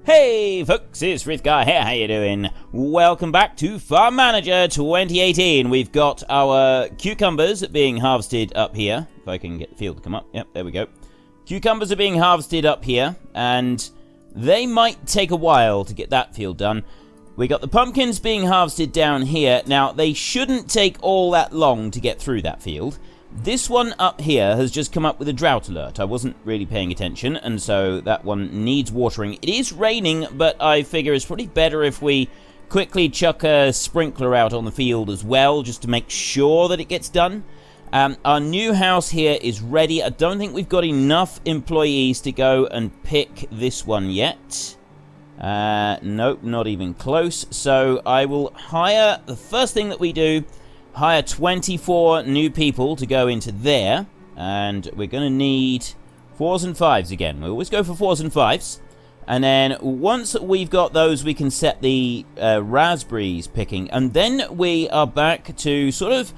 Hey folks, it's Frithgar here, how you doing? Welcome back to Farm Manager 2018. We've got our cucumbers being harvested up here. If I can get the field to come up. Yep, there we go. Cucumbers are being harvested up here, and they might take a while to get that field done. We got the pumpkins being harvested down here. Now, they shouldn't take all that long to get through that field. This one up here has just come up with a drought alert. I wasn't really paying attention, and so that one needs watering. It is raining, but I figure it's probably better if we quickly chuck a sprinkler out on the field as well, just to make sure that it gets done. Our new house here is ready. I don't think we've got enough employees to go and pick this one yet. Nope, not even close. So I will hire, the first thing that we do, hire 24 new people to go into there, and we're going to need 4s and 5s again. We always go for 4s and 5s, and then once we've got those, we can set the raspberries picking, and then we are back to sort of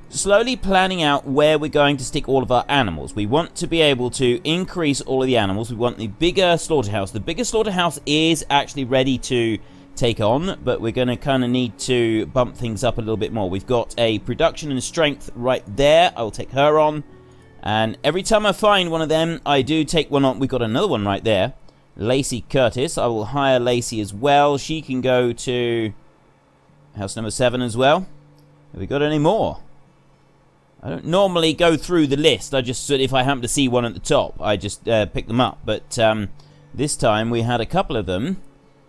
slowly planning out where we're going to stick all of our animals. We want to be able to increase all of the animals. We want the bigger slaughterhouse. The bigger slaughterhouse is actually ready to take on, but we're going to kind of need to bump things up a little bit more. We've got a production and strength right there. I will take her on, and every time I find one of them, I do take one on. We've got another one right there, Lacey Curtis. I will hire Lacey as well. She can go to house number 7 as well. Have we got any more? I don't normally go through the list. I just, if I happen to see one at the top, I just pick them up. But this time we had a couple of them,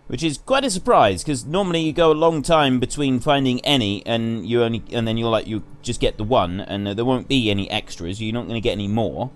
which is quite a surprise, because normally you go a long time between finding any, and then you just get the one, and there won't be any extras. You're not going to get any more.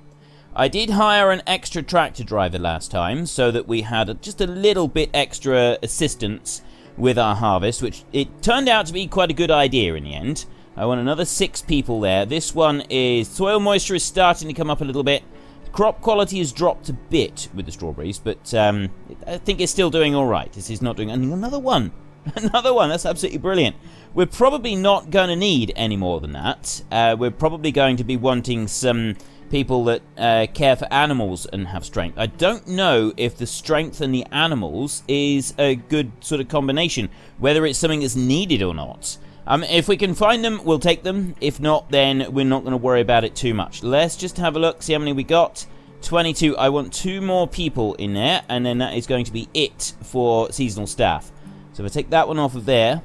I did hire an extra tractor driver last time, so that we had just a little bit extra assistance with our harvest, which it turned out to be quite a good idea in the end. I want another 6 people there. This one is soil moisture is starting to come up a little bit. Crop quality has dropped a bit with the strawberries, but I think it's still doing all right. This is not doing another one. Another one. That's absolutely brilliant. We're probably not going to need any more than that. We're probably going to be wanting some people that care for animals and have strength. I don't know if the strength and the animals is a good sort of combination, whether it's something that's needed or not. If we can find them, we'll take them. If not, then we're not going to worry about it too much. Let's just have a look, see how many we got. 22. I want 2 more people in there, and then that is going to be it for seasonal staff. So if I take that one off of there,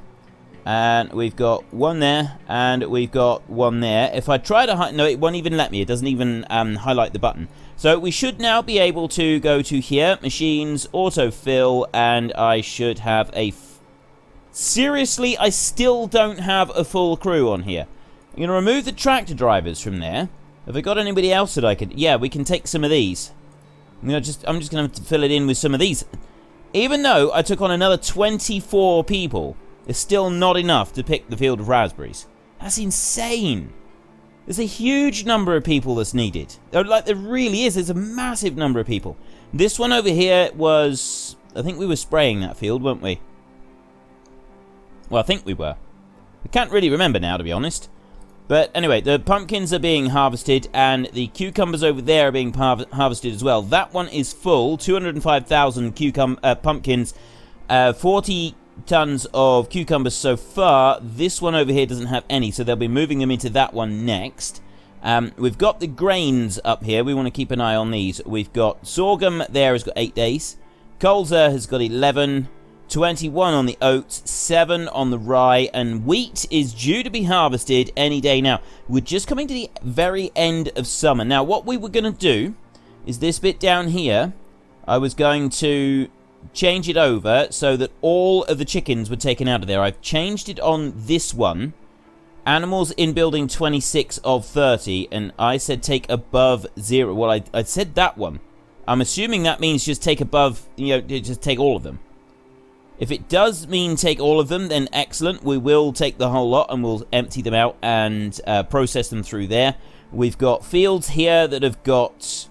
and we've got one there, and we've got one there. If I try to no, it won't even let me. It doesn't even highlight the button. So we should now be able to go to here, machines, autofill, and I should have a... Seriously, I still don't have a full crew on here. I'm going to remove the tractor drivers from there. Have I got anybody else that I could... Yeah, we can take some of these. I'm just going to have to fill it in with some of these. Even though I took on another 24 people, it's still not enough to pick the field of raspberries. That's insane. There's a huge number of people that's needed. Like, there really is. There's a massive number of people. This one over here was... I think we were spraying that field, weren't we? Well, I think we were. I can't really remember now, to be honest. But anyway, the pumpkins are being harvested, and the cucumbers over there are being harvested as well. That one is full. 205,000 pumpkins. 40 tons of cucumbers so far. This one over here doesn't have any, so they'll be moving them into that one next. We've got the grains up here. We want to keep an eye on these. We've got sorghum there has got 8 days. Colza has got 11. 21 on the oats, 7 on the rye, and wheat is due to be harvested any day now. We're just coming to the very end of summer. Now, what we were going to do is this bit down here. I was going to change it over so that all of the chickens were taken out of there. I've changed it on this one. Animals in building 26 of 30, and I said take above 0. Well, I said that one. I'm assuming that means just take above, just take all of them. If it does mean take all of them, then excellent. We will take the whole lot and we'll empty them out and process them through there. We've got fields here that have got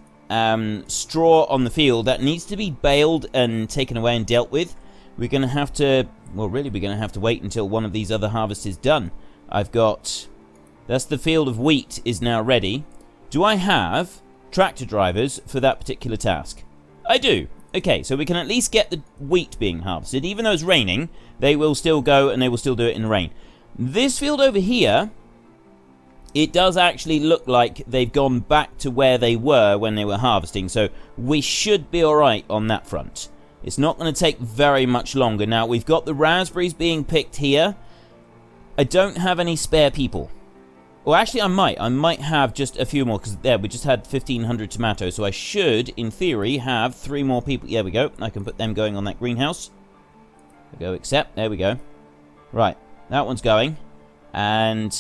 straw on the field. That needs to be baled and taken away and dealt with. We're going to have to... Well, really, we're going to have to wait until one of these other harvests is done. I've got... That's the field of wheat is now ready. Do I have tractor drivers for that particular task? I do. Okay, so we can at least get the wheat being harvested. Even though it's raining, they will still go and they will still do it in the rain. This field over here, it does actually look like they've gone back to where they were when they were harvesting. So we should be alright on that front. It's not going to take very much longer. Now, we've got the raspberries being picked here. I don't have any spare people. Well, actually, I might have just a few more, because there, we just had 1,500 tomatoes, so I should, in theory, have 3 more people. There we go. I can put them going on that greenhouse. Go accept. There we go. Right, that one's going. And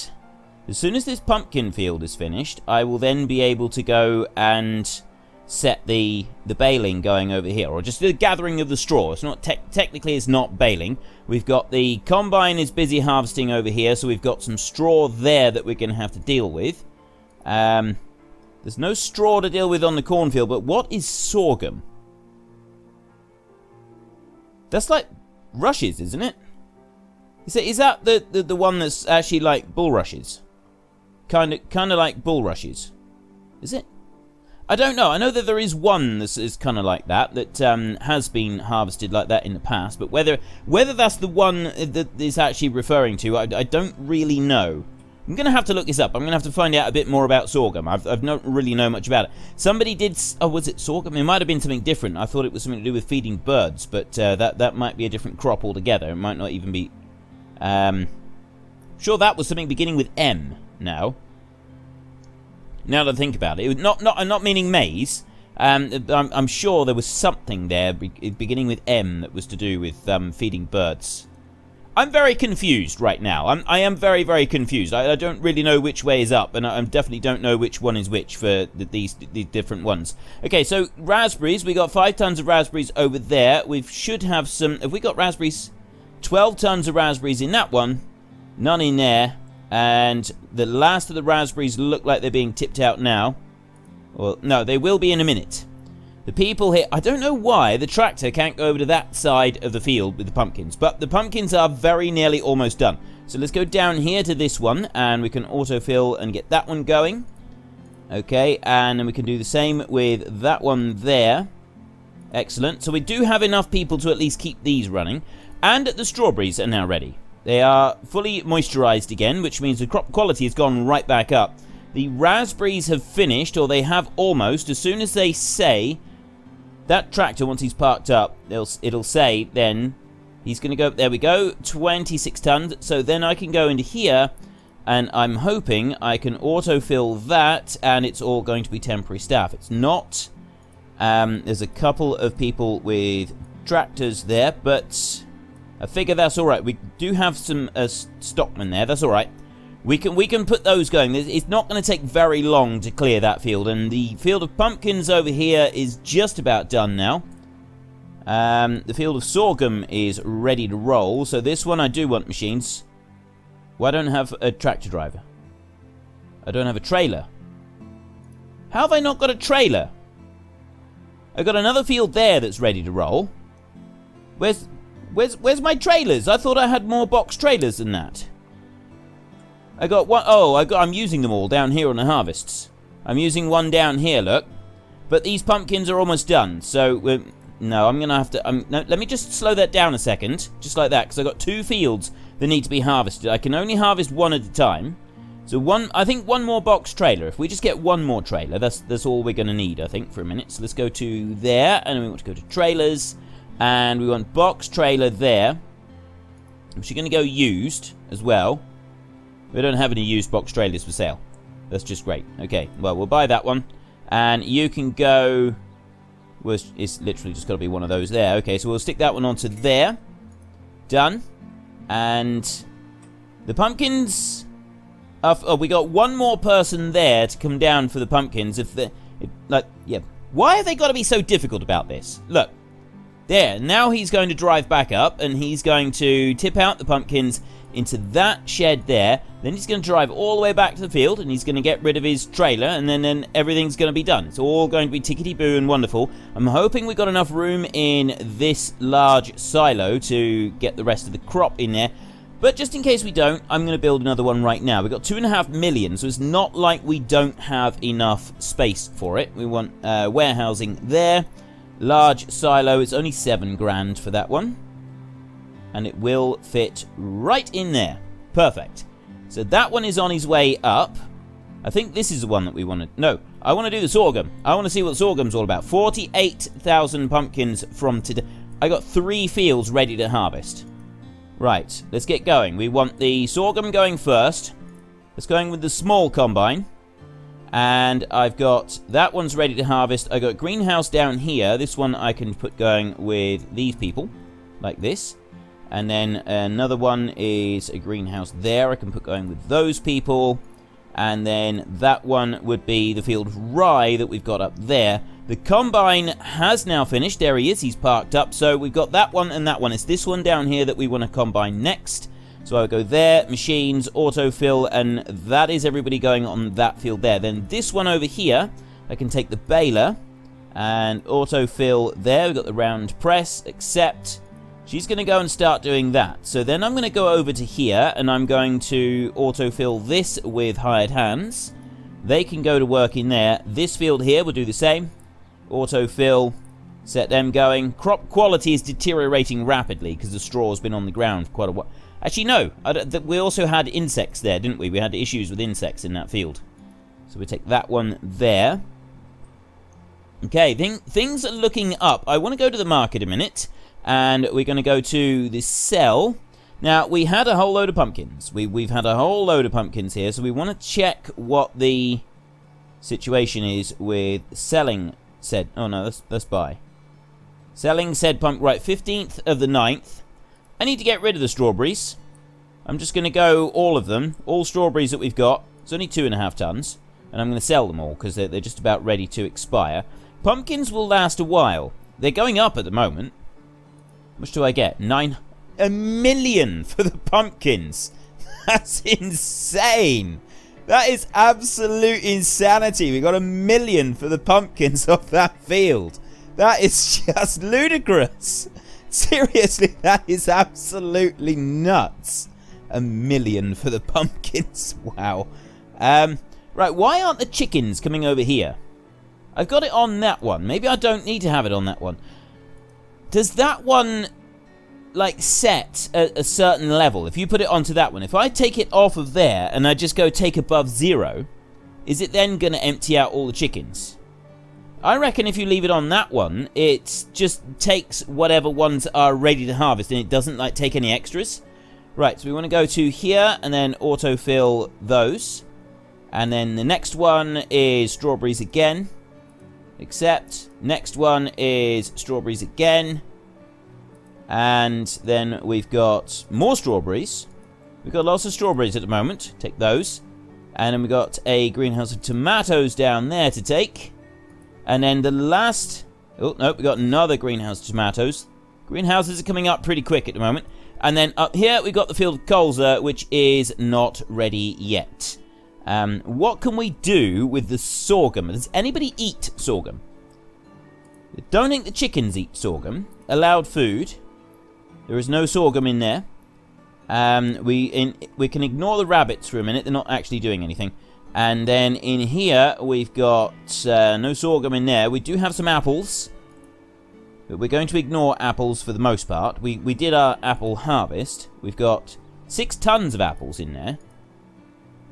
as soon as this pumpkin field is finished, I will then be able to go and set the baling going over here, or just the gathering of the straw. It's not technically it's not baling. We've got the combine is busy harvesting over here, so we've got some straw there that we're going to have to deal with. There's no straw to deal with on the cornfield, but what is sorghum? That's like rushes, isn't it? Is that the one that's actually like bulrushes? Kind of like bulrushes. Is it? I don't know. I know that there is one that is kind of like that has been harvested like that in the past, but whether that's the one that is actually referring to, I don't really know. I'm going to have to look this up. I'm going to have to find out a bit more about sorghum. I've not really know much about it. Somebody did... Oh, was it sorghum? It might have been something different. I thought it was something to do with feeding birds, but that might be a different crop altogether. It might not even be... sure that was something beginning with M now. Now that I think about it, I'm not meaning maize. I'm sure there was something there beginning with M that was to do with feeding birds. I'm very confused right now. I am very, very confused. I don't really know which way is up, and I definitely don't know which one is which for these different ones. Okay, so raspberries. We got 5 tons of raspberries over there. We should have some... Have we got raspberries? 12 tons of raspberries in that one. None in there. And the last of the raspberries look like they're being tipped out now. Well, no, they will be in a minute. The people here... I don't know why the tractor can't go over to that side of the field with the pumpkins. But the pumpkins are very nearly almost done. So let's go down here to this one. And we can autofill and get that one going. Okay, and then we can do the same with that one there. Excellent. So we do have enough people to at least keep these running. And the strawberries are now ready. They are fully moisturized again, which means the crop quality has gone right back up. The raspberries have finished, or they have almost. As soon as they say, that tractor, once he's parked up, it'll say then, he's going to go, there we go, 26 tons. So then I can go into here, and I'm hoping I can autofill that, and it's all going to be temporary staff. It's not. There's a couple of people with tractors there, but... I figure that's alright. We do have some stockmen there. That's alright. We can put those going. It's not going to take very long to clear that field. And the field of pumpkins over here is just about done now. The field of sorghum is ready to roll. So this one I do want machines. Well, I don't have a tractor driver. I don't have a trailer. How have I not got a trailer? I've got another field there that's ready to roll. Where's my trailers? I thought I had more box trailers than that. I got one... Oh, I'm using them all down here on the harvests. I'm using one down here, look. But these pumpkins are almost done. So, no, I'm going to have to... no, let me just slow that down a second. Just like that, because I've got 2 fields that need to be harvested. I can only harvest 1 at a time. So I think one more box trailer. If we just get 1 more trailer, that's all we're going to need, I think, for a minute. So let's go to there, and we want to go to trailers. And we want box trailer there. I'm actually going to go used as well. We don't have any used box trailers for sale. That's just great. Okay, well, we'll buy that one. And you can go... Well, it's literally just got to be one of those there. Okay, so we'll stick that one onto there. Done. And the pumpkins... Oh, we got 1 more person there to come down for the pumpkins. Yeah. Why have they got to be so difficult about this? Look. There, now he's going to drive back up, and he's going to tip out the pumpkins into that shed there. Then he's going to drive all the way back to the field, and he's going to get rid of his trailer, and then everything's going to be done. It's all going to be tickety-boo and wonderful. I'm hoping we've got enough room in this large silo to get the rest of the crop in there. But just in case we don't, I'm going to build another one right now. We've got 2.5 million, so it's not like we don't have enough space for it. We want warehousing there. large silo. It's only 7 grand for that one. And it will fit right in there. Perfect. So that one is on his way up. I think this is the one that we want to... No, I want to do the sorghum. I want to see what sorghum's all about. 48,000 pumpkins from today. I got 3 fields ready to harvest. Right, let's get going. We want the sorghum going first. Let's go with the small combine. And I've got... That one's ready to harvest. I got greenhouse down here. This one I can put going with these people. Like this. And then another one is a greenhouse there. I can put going with those people. And then that one would be the field rye that we've got up there. The combine has now finished. There he is. He's parked up. So we've got that one and that one. It's this one down here that we want to combine next. So I'll go there, machines, autofill, and that is everybody going on that field there. Then this one over here, I can take the baler and autofill there. We've got the round press, accept. She's going to go and start doing that. So then I'm going to go over to here, and I'm going to autofill this with hired hands. They can go to work in there. This field here will do the same. Autofill, set them going. Crop quality is deteriorating rapidly because the straw has been on the ground for quite a while. Actually, no. We also had insects there, didn't we? We had issues with insects in that field. So we take that one there. Okay, things are looking up. I want to go to the market a minute. And we're going to go to the sell. Now, we had a whole load of pumpkins. We've had a whole load of pumpkins here. So we want to check what the situation is with selling said... Oh, no, let's buy. Selling said pumpkin. Right, 15th of the 9th. I need to get rid of the strawberries. I'm just going to go all of them. All strawberries that we've got. It's only 2.5 tons. And I'm going to sell them all because they're just about ready to expire. Pumpkins will last a while. They're going up at the moment. How much do I get? 1 million for the pumpkins. That's insane. That is absolute insanity. We got 1 million for the pumpkins off that field. That is just ludicrous. Seriously, that is absolutely nuts. 1 million for the pumpkins. Wow. Right, why aren't the chickens coming over here? I've got it on that one. Maybe I don't need to have it on that one. Does that one, like, set a certain level? If you put it onto that one, if I take it off of there and I just go take above 0, is it then going to empty out all the chickens? I reckon if you leave it on that one, it just takes whatever ones are ready to harvest and it doesn't, like, take any extras. Right, so we want to go to here and then autofill those. And then the next one is strawberries again. Accept. Next one is strawberries again. And then we've got more strawberries. We've got lots of strawberries at the moment. Take those. And then we've got a greenhouse of tomatoes down there to take. And then the last... Oh, no, we've got another greenhouse of tomatoes. Greenhouses are coming up pretty quick at the moment. And then up here we've got the field of colza, which is not ready yet. What can we do with the sorghum? Does anybody eat sorghum? I don't think the chickens eat sorghum. Allowed food. There is no sorghum in there. We can ignore the rabbits for a minute. They're not actually doing anything. And then in here we've got no sorghum in there. We do have some apples. But we're going to ignore apples for the most part. We did our apple harvest. We've got 6 tons of apples in there.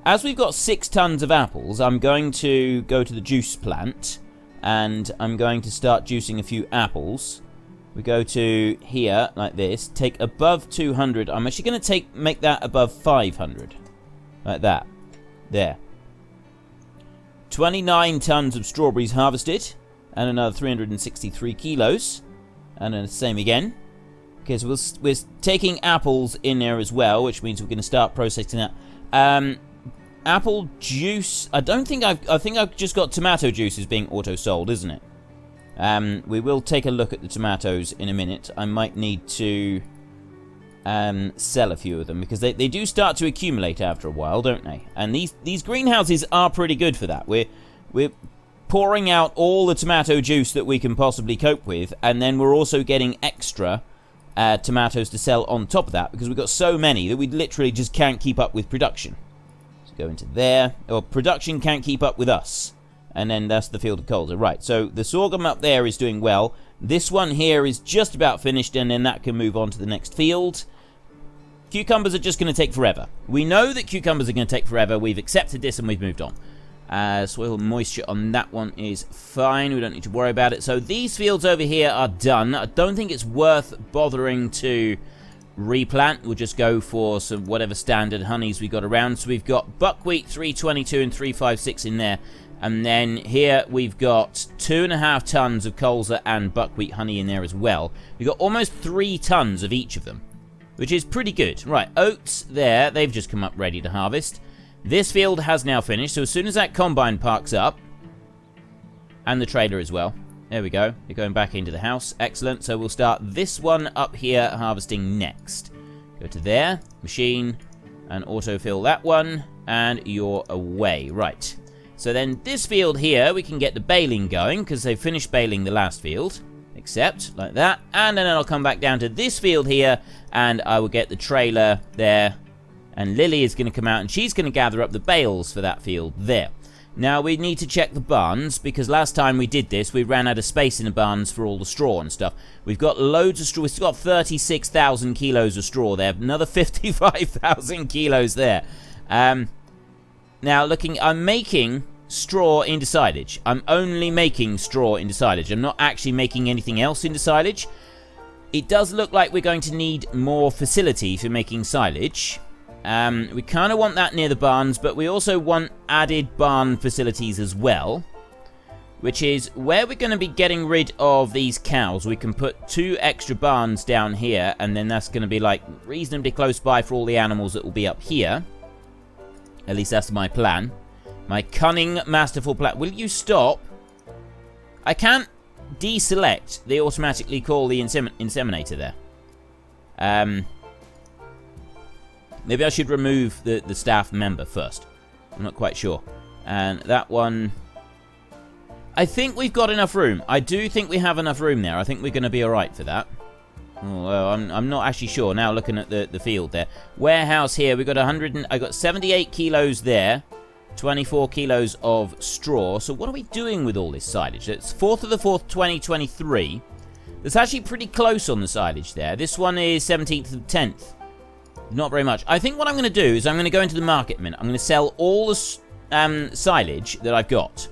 As we've got 6 tons of apples, I'm going to go to the juice plant, and I'm going to start juicing a few apples. We go to here, like this, take above 200. I'm actually going to make that above 500. Like that. There. 29 tons of strawberries harvested, and another 363 kilos. And then the same again. Okay, so we're taking apples in there as well, which means we're going to start processing that. Apple juice. I think I've just got tomato juices being auto-sold, isn't it? We will take a look at the tomatoes in a minute. I might need to sell a few of them because they do start to accumulate after a while, don't they? And these greenhouses are pretty good for that. We're pouring out all the tomato juice that we can possibly cope with, and then we're also getting extra tomatoes to sell on top of that because we've got so many that we literally just can't keep up with production. Go into there. Or production can't keep up with us. And then that's the field of colza. Right, so the sorghum up there is doing well. This one here is just about finished, and then that can move on to the next field. Cucumbers are just going to take forever. We know that cucumbers are going to take forever. We've accepted this and we've moved on. Soil moisture on that one is fine. We don't need to worry about it. So these fields over here are done. I don't think it's worth bothering to replant. We'll just go for some whatever standard honeys we got around. So we've got buckwheat 322 and 356 in there. And then here we've got 2.5 tons of colza and buckwheat honey in there as well. We've got almost 3 tons of each of them, which is pretty good. Right, oats there, they've just come up ready to harvest. This field has now finished, so as soon as that combine parks up, and the trailer as well, there we go, they're going back into the house. Excellent, so we'll start this one up here harvesting next. Go to there, machine, and autofill that one, and you're away. Right. So then this field here, we can get the baling going, because they finished baling the last field. Except, like that. And then I'll come back down to this field here, and I will get the trailer there. And Lily is going to come out, and she's going to gather up the bales for that field there. Now, we need to check the barns, because last time we did this, we ran out of space in the barns for all the straw and stuff. We've got loads of straw. We've got 36,000 kilos of straw there. Another 55,000 kilos there. Now, looking, I'm making straw into silage. I'm only making straw into silage. I'm not actually making anything else into silage. It does look like we're going to need more facility for making silage. We kind of want that near the barns, but we also want added barn facilities as well, which is where we're going to be getting rid of these cows. We can put 2 extra barns down here, and then that's going to be like reasonably close by for all the animals that will be up here. At least that's my plan. My cunning, masterful plan. Will you stop? I can't deselect the automatically call the inseminator there. Maybe I should remove the staff member first. I'm not quite sure. And that one... I think we've got enough room. I do think we have enough room there. I think we're going to be alright for that. Although I'm not actually sure now looking at the field there. Warehouse here, we've got I got 78 kilos there. 24 kilos of straw. So what are we doing with all this silage? It's 4th of the 4th, 2023. That's actually pretty close on the silage there. This one is 17th of the 10th. Not very much. I think what I'm going to do is I'm going to go into the market a minute. I'm going to sell all the silage that I've got.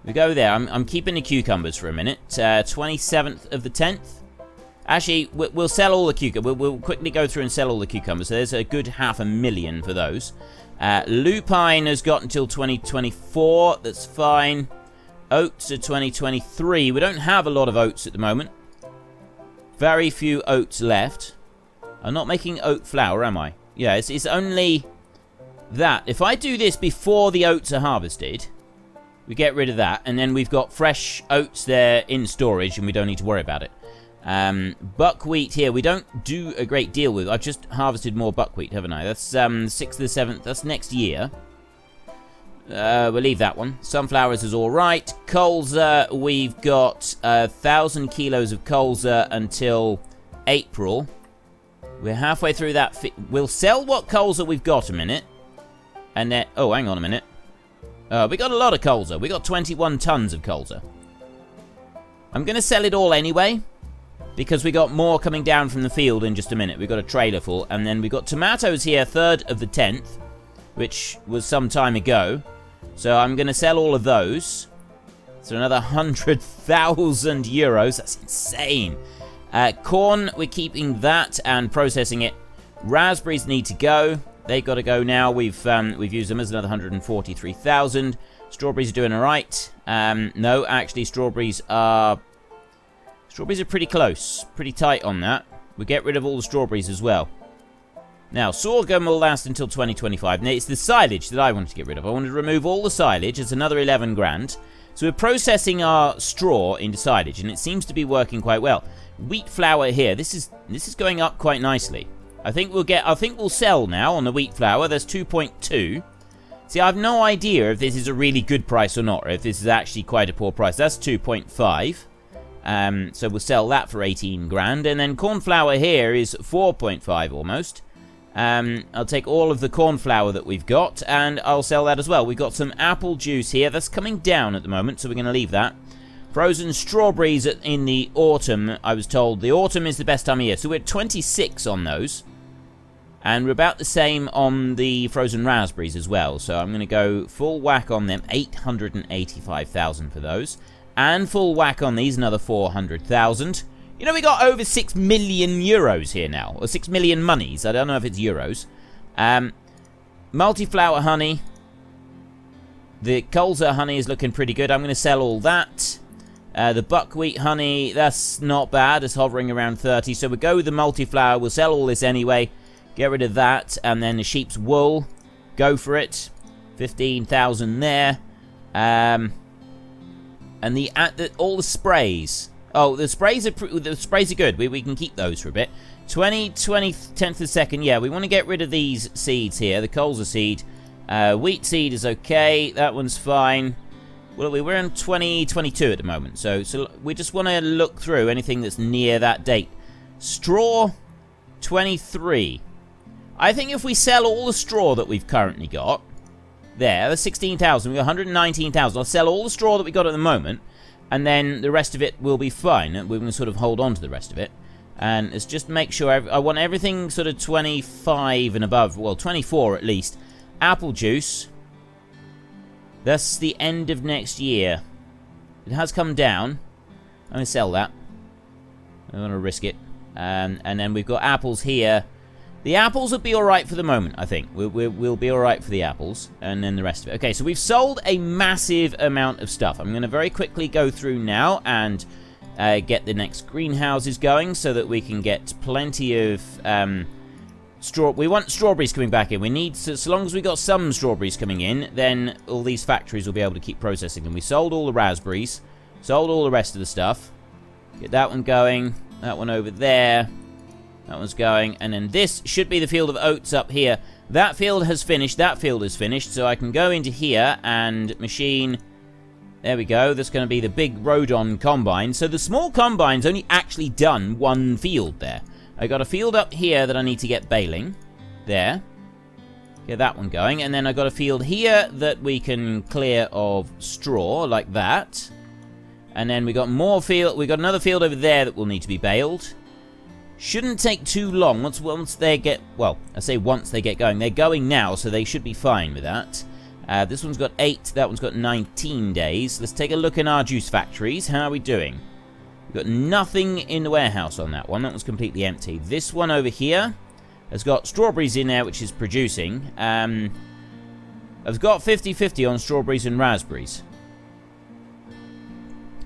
We go there. I'm keeping the cucumbers for a minute. 27th of the 10th. Actually, we'll sell all the cucumbers. We'll quickly go through and sell all the cucumbers. So there's a good 500,000 for those. Lupine has got until 2024. That's fine. Oats are 2023. We don't have a lot of oats at the moment. Very few oats left. I'm not making oat flour, am I? Yeah, it's only that. If I do this before the oats are harvested, we get rid of that. And then we've got fresh oats there in storage, and we don't need to worry about it. Buckwheat here, we don't do a great deal with. I've just harvested more buckwheat, haven't I? That's 6th to the 7th. That's next year. We'll leave that one. Sunflowers is alright. Colza, we've got 1,000 kilos of colza until April. We're halfway through that. We'll sell what colza we've got a minute. And then... Oh, hang on a minute. We got a lot of colza. We got 21 tons of colza. I'm going to sell it all anyway, because we got more coming down from the field in just a minute. We got a trailer full. And then we got tomatoes here, 3rd of the 10th, which was some time ago. So I'm going to sell all of those. So another 100,000 euros. That's insane. Corn, we're keeping that and processing it. Raspberries need to go. They've got to go now. We've used them as another 143,000. Strawberries are doing all right. No, actually, strawberries are pretty close. Pretty tight on that. We'll get rid of all the strawberries as well. Now, sorghum will last until 2025. Now, it's the silage that I wanted to get rid of. I wanted to remove all the silage. It's another 11 grand. So we're processing our straw into silage, and it seems to be working quite well. Wheat flour here. This is going up quite nicely. I think we'll sell now on the wheat flour. There's 2.2. See, I have no idea if this is a really good price or not, or if this is actually quite a poor price. That's 2.5. So we'll sell that for 18 grand. And then corn flour here is 4.5 almost. I'll take all of the corn flour that we've got, and I'll sell that as well. We've got some apple juice here. That's coming down at the moment, so we're going to leave that. Frozen strawberries in the autumn, I was told. The autumn is the best time of year. So we're at 26 on those. And we're about the same on the frozen raspberries as well. So I'm going to go full whack on them. 885,000 for those. And full whack on these, another 400,000. You know, we got over 6 million euros here now. Or 6 million monies. I don't know if it's euros. Multi-flower honey. The colza honey is looking pretty good. I'm going to sell all that. The buckwheat honey, that's not bad. It's hovering around 30. So we'll go with the multi-flower. We'll sell all this anyway. Get rid of that. And then the sheep's wool. Go for it. 15,000 there. And all the sprays. Oh, the sprays are good. We can keep those for a bit. 20, 10th a second. Yeah, we want to get rid of these seeds here. The colza seed. Wheat seed is okay. That one's fine. Well, we're in 2022 at the moment, so we just want to look through anything that's near that date. Straw, 23. I think if we sell all the straw that we've currently got, there's 16,000, we've got 119,000. I'll sell all the straw that we got at the moment, and then the rest of it will be fine. We're going to sort of hold on to the rest of it. And let's just make sure, I want everything sort of 25 and above, well, 24 at least. Apple juice. That's the end of next year. It has come down. I'm going to sell that. I don't want to risk it. And then we've got apples here. The apples will be alright for the moment, I think. We'll be alright for the apples. And then the rest of it. Okay, so we've sold a massive amount of stuff. I'm going to very quickly go through now and get the next greenhouses going so that we can get plenty of... we want strawberries coming back in. We need, so long as we got some strawberries coming in, then all these factories will be able to keep processing them. We sold all the raspberries, sold all the rest of the stuff. Get that one going, that one over there, that one's going, and then this should be the field of oats up here. That field has finished, that field is finished, so I can go into here and machine. There we go, that's going to be the big Rodon combine. So the small combine's only actually done one field there. I got a field up here that I need to get baling. There. Get that one going. And then I got a field here that we can clear of straw, like that. And then we got more field. We got another field over there that will need to be baled. Shouldn't take too long. Once they get, well, I say once they get going. They're going now, so they should be fine with that. This one's got 8. That one's got 19 days. Let's take a look in our juice factories. How are we doing? We've got nothing in the warehouse on that one. That one's completely empty. This one over here has got strawberries in there, which is producing. I've got 50-50 on strawberries and raspberries.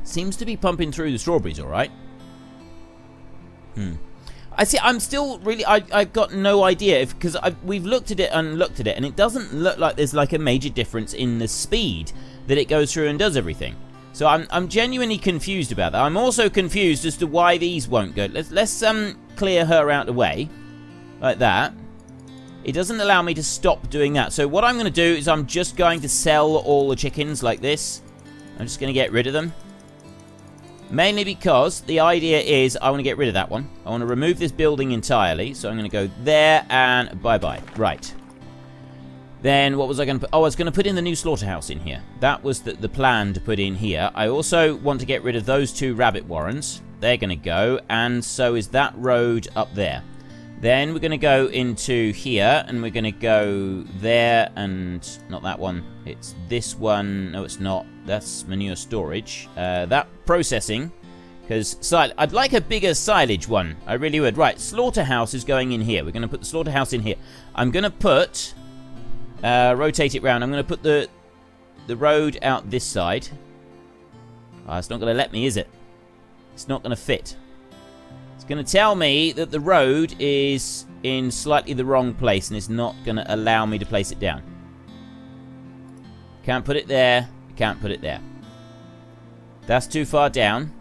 Seems to be pumping through the strawberries, all right. I see. I'm still really. I've got no idea because we've looked at it, and it doesn't look like there's like a major difference in the speed that it goes through and does everything. So I'm genuinely confused about that. I'm also confused as to why these won't go. Let's clear her out of the way, like that. It doesn't allow me to stop doing that. So what I'm going to do is I'm just going to sell all the chickens like this. I'm just going to get rid of them. Mainly because the idea is I want to get rid of that one. I want to remove this building entirely. So I'm going to go there and bye-bye. Right. Then what was I going to put? Oh, I was going to put in the new slaughterhouse in here. That was the plan to put in here. I also want to get rid of those 2 rabbit warrens. They're going to go. And so is that road up there. Then we're going to go into here. And we're going to go there. And not that one. It's this one. No, it's not. That's manure storage. That processing. Because I'd like a bigger silage one. I really would. Right, slaughterhouse is going in here. We're going to put the slaughterhouse in here. I'm going to put... rotate it round. I'm going to put the road out this side. Oh, it's not going to let me, is it? It's not going to fit. It's going to tell me that the road is in slightly the wrong place, and it's not going to allow me to place it down. Can't put it there. Can't put it there. That's too far down.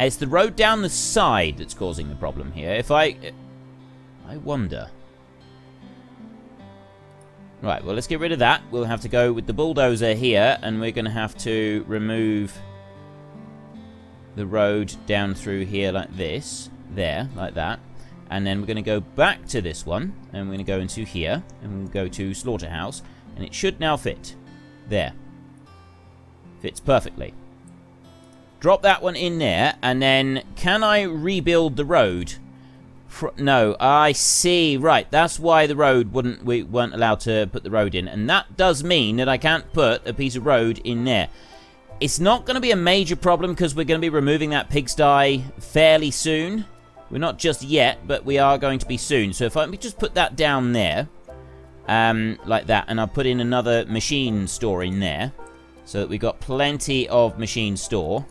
It's the road down the side that's causing the problem here. If I wonder... Right, well, let's get rid of that. We'll have to go with the bulldozer here, and we're going to have to remove the road down through here like this. There, like that. And then we're going to go back to this one, and we're going to go into here, and we'll go to Slaughterhouse, and it should now fit. There. Fits perfectly. Drop that one in there, and then can I rebuild the road? No, I see. Right, that's why the road we weren't allowed to put the road in, and that does mean that I can't put a piece of road in there. It's not going to be a major problem because we're going to be removing that pigsty fairly soon. We're not just yet, but we are going to be soon. So if I just put that down there, like that, and I'll put in another machine store in there, so that we've got plenty of machine store.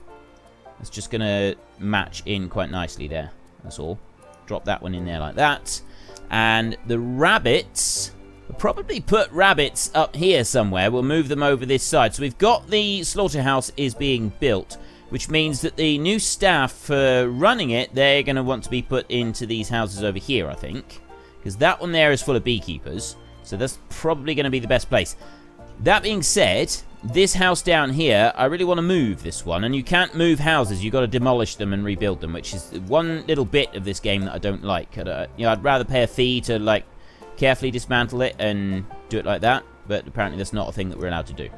It's just going to match in quite nicely there. That's all. Drop that one in there like that. And the rabbits, we'll probably put rabbits up here somewhere. We'll move them over this side. So we've got the slaughterhouse is being built, which means that the new staff for running it, they're going to want to be put into these houses over here, I think. Because that one there is full of beekeepers. So that's probably going to be the best place. That being said, this house down here, I really want to move this one. And you can't move houses. You've got to demolish them and rebuild them, which is one little bit of this game that I don't like. I'd rather pay a fee to, like, carefully dismantle it and do it like that. But apparently that's not a thing that we're allowed to do.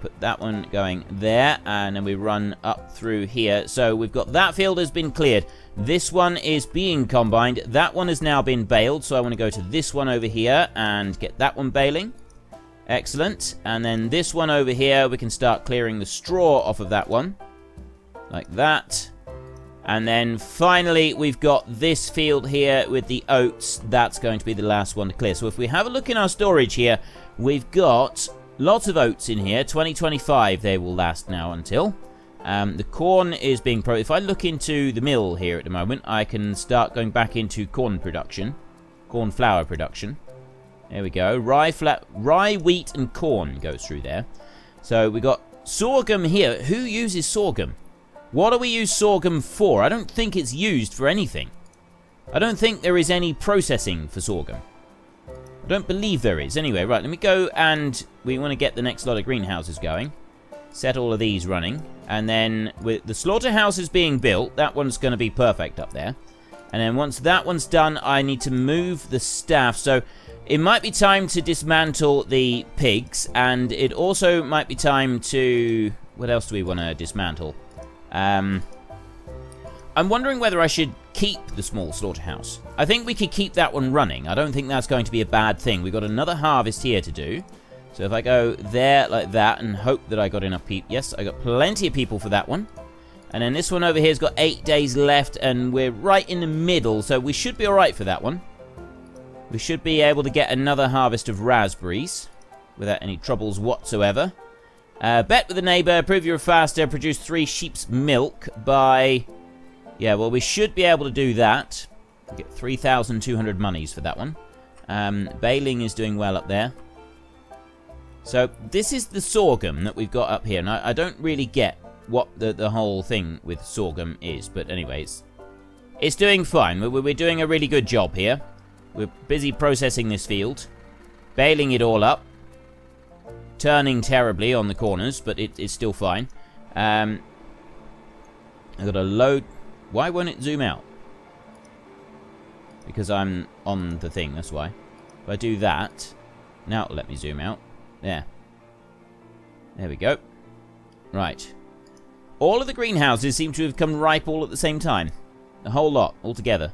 Put that one going there, and then we run up through here. So we've got that field has been cleared. This one is being combined. That one has now been baled, so I want to go to this one over here and get that one baling. Excellent. And then this one over here, we can start clearing the straw off of that one. Like that. And then finally, we've got this field here with the oats. That's going to be the last one to clear. So if we have a look in our storage here, we've got lots of oats in here. 2025 they will last now until. The corn is being if I look into the mill here at the moment, I can start going back into corn production. Corn flour production. There we go. Rye, wheat, and corn goes through there. So we got sorghum here. Who uses sorghum? What do we use sorghum for? I don't think it's used for anything. I don't think there is any processing for sorghum. I don't believe there is. Anyway, right, let me go, and we want to get the next lot of greenhouses going. Set all of these running. And then with the slaughterhouses being built, that one's going to be perfect up there. And then once that one's done, I need to move the staff. So it might be time to dismantle the pigs, and it also might be time to... What else do we want to dismantle? I'm wondering whether I should keep the small slaughterhouse. I think we could keep that one running. I don't think that's going to be a bad thing. We've got another harvest here to do. So if I go there like that and hope that I got enough people... Yes, I got plenty of people for that one. And then this one over here has got 8 days left, and we're right in the middle, so we should be alright for that one. We should be able to get another harvest of raspberries without any troubles whatsoever. Bet with a neighbour, prove you're faster, produce 3 sheep's milk by... Yeah, well, we should be able to do that. We'll get 3,200 monies for that one. Baling is doing well up there. So, this is the sorghum that we've got up here. And I don't really get what the whole thing with sorghum is. But anyways, it's doing fine. We're doing a really good job here. We're busy processing this field. Baling it all up. Turning terribly on the corners, but it's still fine. I've got a load... Why won't it zoom out? Because I'm on the thing, that's why. If I do that, now it'll let me zoom out. There. There we go. Right. All of the greenhouses seem to have come ripe all at the same time. A whole lot, all together.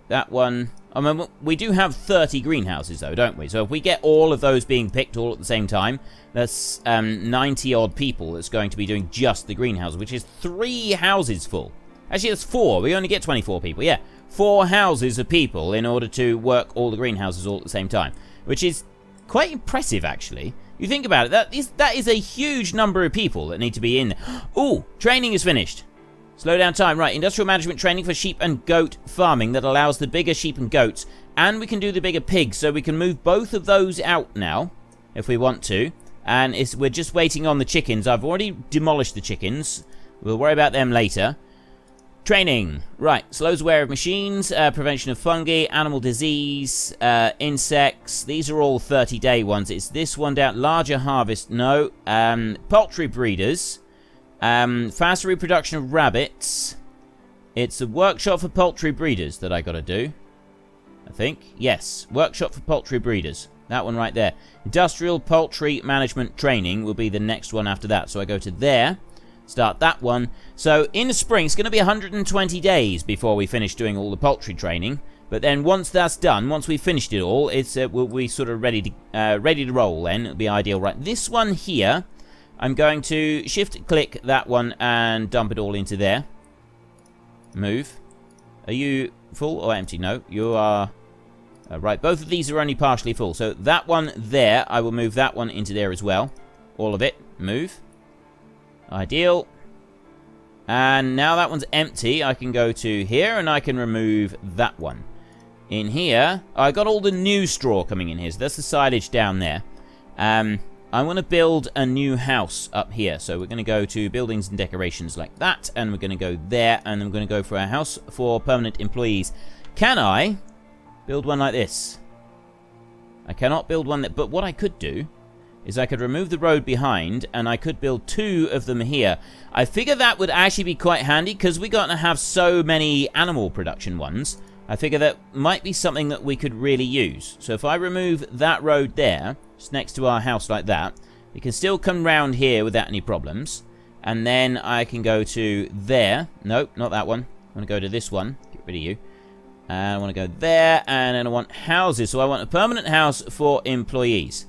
That one... I mean, we do have 30 greenhouses, though, don't we? So if we get all of those being picked all at the same time, that's 90-odd people that's going to be doing just the greenhouse, which is 3 houses full. Actually, that's 4. We only get 24 people, yeah. 4 houses of people in order to work all the greenhouses all at the same time, which is quite impressive, actually. You think about it, that is a huge number of people that need to be in there. Ooh, training is finished. Slow down time. Right, industrial management training for sheep and goat farming that allows the bigger sheep and goats. And we can do the bigger pigs, so we can move both of those out now, if we want to. And we're just waiting on the chickens. I've already demolished the chickens. We'll worry about them later. Training. Right, slows wear of machines, prevention of fungi, animal disease, insects. These are all 30-day ones. It's this one down. Larger harvest, no. Poultry breeders. Faster reproduction of rabbits. It's a workshop for poultry breeders that I got to do. I think. Yes. Workshop for poultry breeders. That one right there. Industrial Poultry Management Training will be the next one after that. So I go to there. Start that one. So in the spring, it's going to be 120 days before we finish doing all the poultry training. But then once that's done, once we've finished it all, it's we'll be sort of ready to roll then. It'll be ideal. Right, this one here, I'm going to shift-click that one and dump it all into there. Move. Are you full or empty? No, you are... right, both of these are only partially full. So that one there, I will move that one into there as well. All of it. Move. Ideal. And now that one's empty, I can go to here and I can remove that one. In here, I got all the new straw coming in here, so that's the silage down there. I want to build a new house up here, so we're going to go to buildings and decorations like that, and we're going to go there, and then we're going to go for a house for permanent employees. Can I build one like this? I cannot build one that, but what I could do is I could remove the road behind, and I could build 2 of them here. I figure that would actually be quite handy, because we're going to have so many animal production ones. I figure that might be something that we could really use. So if I remove that road there, just next to our house like that, we can still come round here without any problems. And then I can go to there. Nope, not that one. I want to go to this one. Get rid of you. And I want to go there, and then I want houses. So I want a permanent house for employees.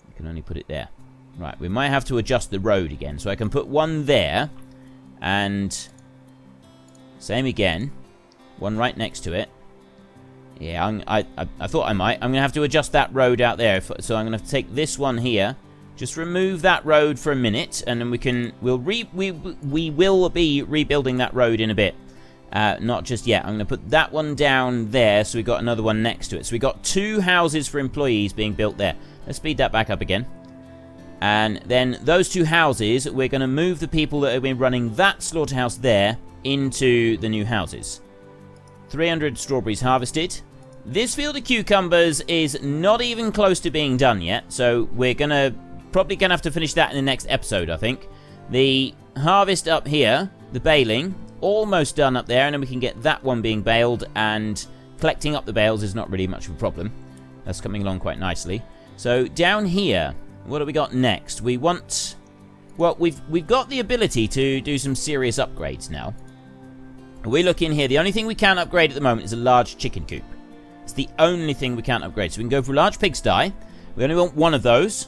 I can only put it there. Right, we might have to adjust the road again. So I can put one there, and... same again. One right next to it. Yeah, I thought I might. I'm going to have to adjust that road out there. So I'm going to have to take this one here. Just remove that road for a minute. And then we will be rebuilding that road in a bit. Not just yet. I'm going to put that one down there. So we've got another one next to it. So we've got 2 houses for employees being built there. Let's speed that back up again. And then those 2 houses, we're going to move the people that have been running that slaughterhouse there into the new houses. 300 strawberries harvested. This field of cucumbers is not even close to being done yet, so we're probably gonna have to finish that in the next episode, I think. The harvest up here, the baling, almost done up there, and then we can get that one being baled, and collecting up the bales is not really much of a problem. That's coming along quite nicely. So down here, what do we got next? We want... well, we've got the ability to do some serious upgrades now. We look in here. The only thing we can't upgrade at the moment is a large chicken coop. It's the only thing we can't upgrade. So we can go for a large pigsty. We only want 1 of those.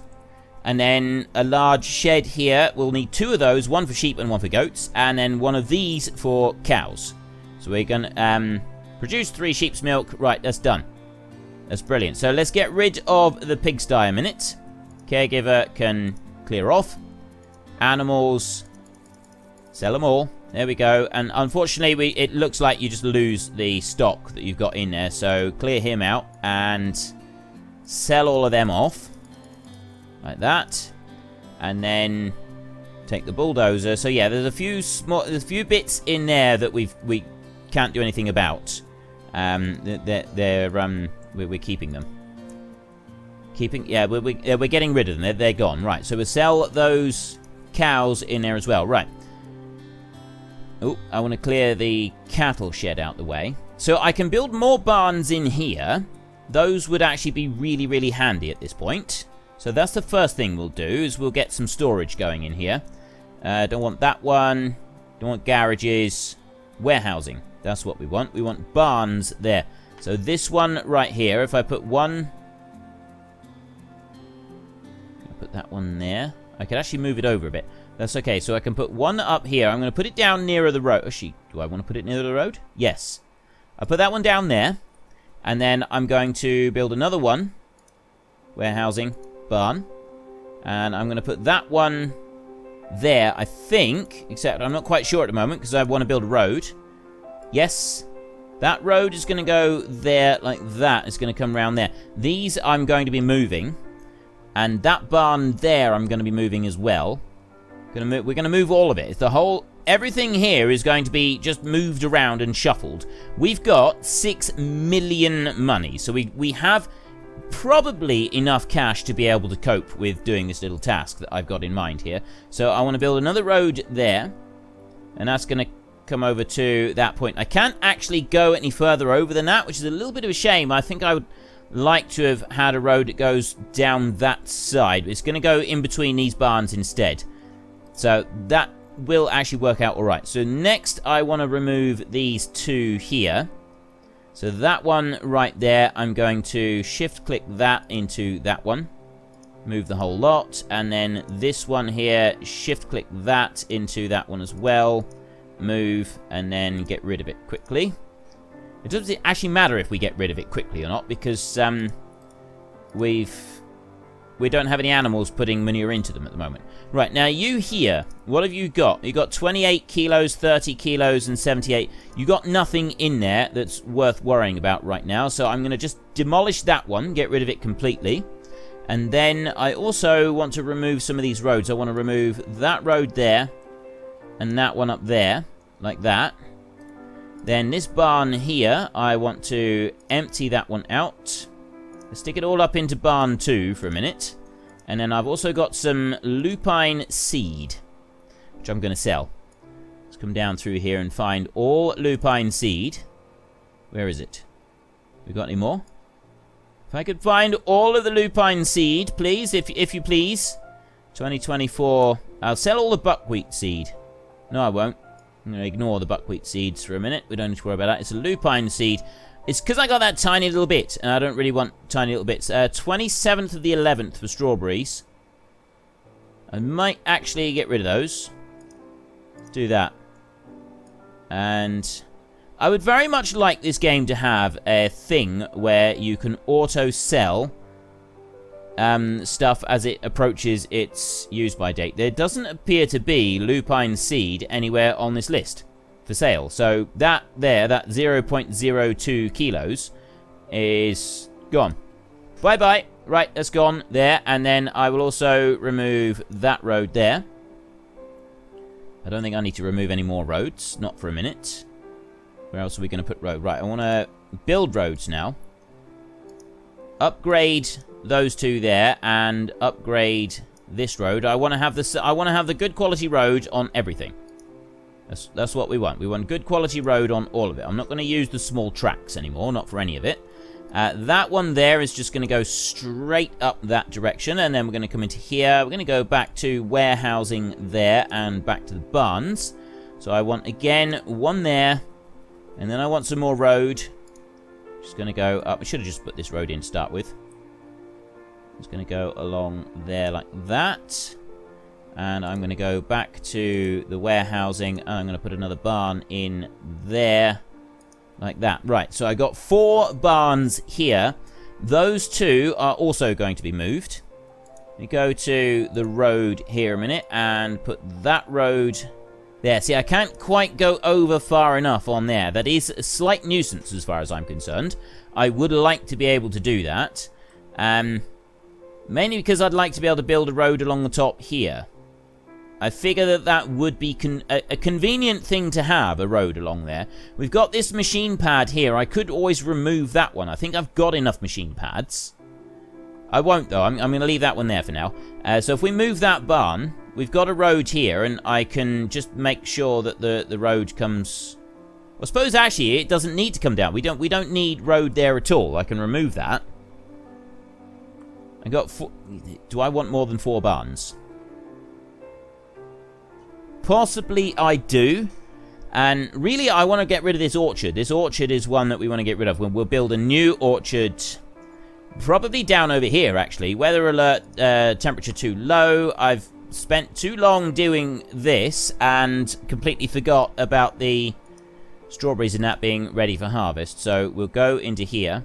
And then a large shed here. We'll need 2 of those. 1 for sheep and 1 for goats. And then 1 of these for cows. So we're going to produce 3 sheep's milk. Right, that's done. That's brilliant. So let's get rid of the pigsty a minute. Caregiver can clear off. Animals. Sell them all. There we go. And unfortunately, it looks like you just lose the stock that you've got in there. So clear him out and sell all of them off. Like that. And then take the bulldozer. So yeah, there's a few bits in there that we can't do anything about. We're keeping them. We're getting rid of them. They're gone. Right. So we'll sell those cows in there as well. Right. Oh, I want to clear the cattle shed out the way. So I can build more barns in here. Those would actually be really, really handy at this point. So that's the first thing we'll do, is we'll get some storage going in here. Don't want that one. Don't want garages. Warehousing. That's what we want. We want barns there. So this one right here, if I put one... I'll put that one there. I could actually move it over a bit. That's okay. So I can put one up here. I'm going to put it down nearer the road. Actually, do I want to put it near the road? Yes. I'll put that one down there. And then I'm going to build another one. Warehousing. Barn. And I'm going to put that one there, I think. Except I'm not quite sure at the moment because I want to build a road. Yes. That road is going to go there like that. It's going to come around there. These I'm going to be moving. And that barn there I'm going to be moving as well. We're going to move all of it. It's the whole... Everything here is going to be just moved around and shuffled. We've got 6 million money. So we have probably enough cash to be able to cope with doing this little task that I've got in mind here. So I want to build another road there. And that's going to come over to that point. I can't actually go any further over than that, which is a little bit of a shame. I think I would like to have had a road that goes down that side. It's going to go in between these barns instead. So that will actually work out all right. So next I want to remove these two here. So that one right there, I'm going to shift click that into that one. Move the whole lot. And then this one here, shift click that into that one as well. Move and then get rid of it quickly. It doesn't actually matter if we get rid of it quickly or not, because we don't have any animals putting manure into them at the moment. Right, now you here, what have you got? You got 28 kilos, 30 kilos, and 78. You got nothing in there that's worth worrying about right now, so I'm going to just demolish that one, get rid of it completely. And then I also want to remove some of these roads. I want to remove that road there, and that one up there, like that. Then this barn here, I want to empty that one out. Stick it all up into barn 2 for a minute. And then I've also got some lupine seed, which I'm going to sell. Let's come down through here and find all lupine seed. Where is it? We got any more? If I could find all of the lupine seed, please, if you please. 2024. I'll sell all the buckwheat seed. No, I won't. I'm going to ignore the buckwheat seeds for a minute. We don't need to worry about that. It's a lupine seed. It's because I got that tiny little bit, and I don't really want tiny little bits. 27th of the 11th for strawberries. I might actually get rid of those. Do that. And I would very much like this game to have a thing where you can auto-sell stuff as it approaches its use-by date. There doesn't appear to be lupine seed anywhere on this list for sale. So that there, that 0.02 kilos is gone. Bye-bye. Right, that's gone there. And then I will also remove that road there. I don't think I need to remove any more roads. Not for a minute. Where else are we going to put road? Right, I want to build roads now. Upgrade those two there and upgrade this road. I want to have this. I want to have the good quality road on everything. That's what we want. We want good quality road on all of it. I'm not going to use the small tracks anymore, not for any of it. That one there is just going to go straight up that direction, and then we're going to come into here. We're going to go back to warehousing there and back to the barns. So I want, again, one there, and then I want some more road. Just going to go up. I should have just put this road in to start with. It's going to go along there like that. And I'm going to go back to the warehousing, and I'm going to put another barn in there, like that. Right, so I got 4 barns here. Those 2 are also going to be moved. We go to the road here a minute, and put that road there. See, I can't quite go over far enough on there. That is a slight nuisance as far as I'm concerned. I would like to be able to do that. Mainly because I'd like to be able to build a road along the top here. I figure that that would be a convenient thing to have, a road along there. We've got this machine pad here. I could always remove that one. I think I've got enough machine pads. I won't, though. I'm going to leave that one there for now. So if we move that barn, we've got a road here, and I can just make sure that the road comes... Well, I suppose, actually, it doesn't need to come down. We don't need road there at all. I can remove that. I got 4... Do I want more than 4 barns? Possibly I do. And really, I want to get rid of this orchard. This orchard is one that we want to get rid of. We'll build a new orchard, probably down over here, actually. Weather alert, temperature too low. I've spent too long doing this and completely forgot about the strawberries and that being ready for harvest. So we'll go into here.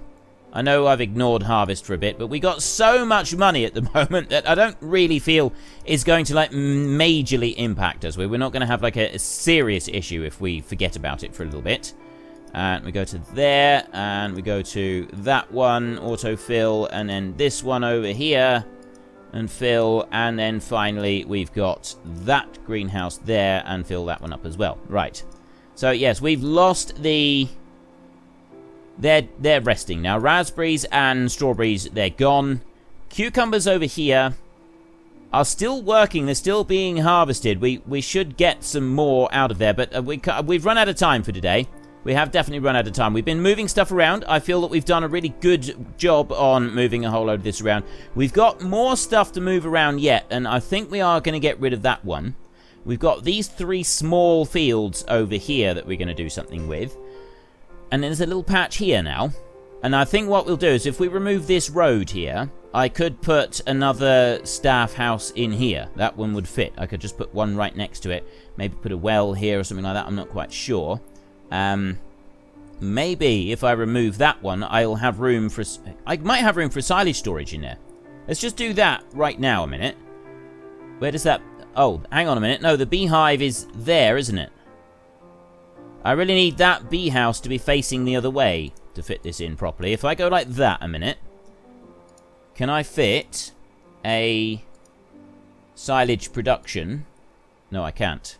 I know I've ignored harvest for a bit, but we got so much money at the moment that I don't really feel is going to, like, majorly impact us. We're not going to have, like, a serious issue if we forget about it for a little bit. And we go to there, and we go to that one, autofill, and then this one over here, and fill, and then finally we've got that greenhouse there, and fill that one up as well. Right. So, yes, we've lost the... They're resting now. Raspberries and strawberries, they're gone. Cucumbers over here. are still working. They're still being harvested. We should get some more out of there, but we've run out of time for today. We have definitely run out of time. We've been moving stuff around. I feel that we've done a really good job on moving a whole load of this around. We've got more stuff to move around yet, and I think we are going to get rid of that one. We've got these 3 small fields over here that we're going to do something with. And there's a little patch here now. And I think what we'll do is if we remove this road here, I could put another staff house in here. That one would fit. I could just put one right next to it. Maybe put a well here or something like that. I'm not quite sure. Maybe if I remove that one, I'll have room for... I might have room for silage storage in there. Let's just do that right now a minute. Where does that... Oh, hang on a minute. No, the beehive is there, isn't it? I really need that bee house to be facing the other way to fit this in properly. If I go like that a minute, can I fit a silage production? No, I can't.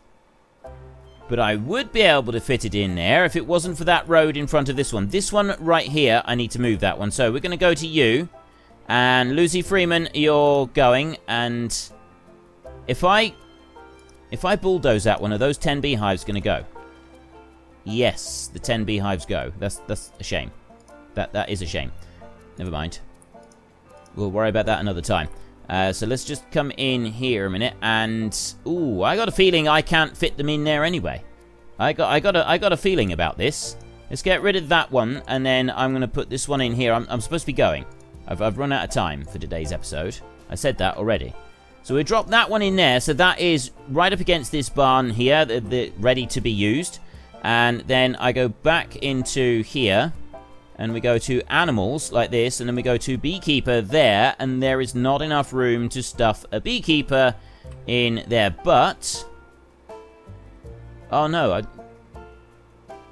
But I would be able to fit it in there if it wasn't for that road in front of this one. This one right here, I need to move that one. So we're going to go to you. And Lucy Freeman, you're going. And if I bulldoze that one, are those 10 beehives going to go? Yes, the 10 beehives go. That's a shame. That is a shame. Never mind. We'll worry about that another time. So let's just come in here a minute, and ooh, I got a feeling I can't fit them in there anyway. I got a feeling about this. Let's get rid of that one, and then I'm gonna put this one in here. I'm supposed to be going. I've run out of time for today's episode. I said that already. So we drop that one in there. So that is right up against this barn here, ready to be used. And then I go back into here. And we go to animals like this, and then we go to beekeeper there, and there is not enough room to stuff a beekeeper in there. But oh no,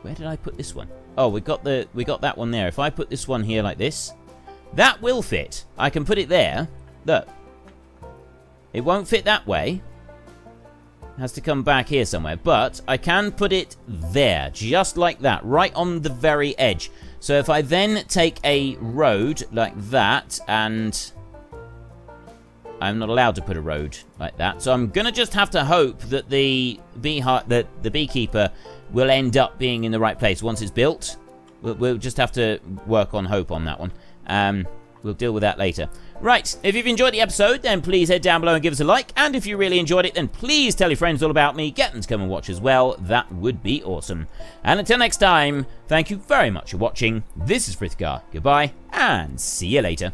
where did I put this one? Oh, we got that one there. If I put this one here like this, that will fit. I can put it there. Look, it won't fit that way. It has to come back here somewhere, but I can put it there, just like that, right on the very edge. So if I then take a road like that, and I'm not allowed to put a road like that, so I'm gonna just have to hope that the beekeeper will end up being in the right place once it's built. We'll just have to work on hope on that one. We'll deal with that later. Right, if you've enjoyed the episode, then please head down below and give us a like. And if you really enjoyed it, then please tell your friends all about me. Get them to come and watch as well. That would be awesome. And until next time, thank you very much for watching. This is Frithgar. Goodbye, and see you later.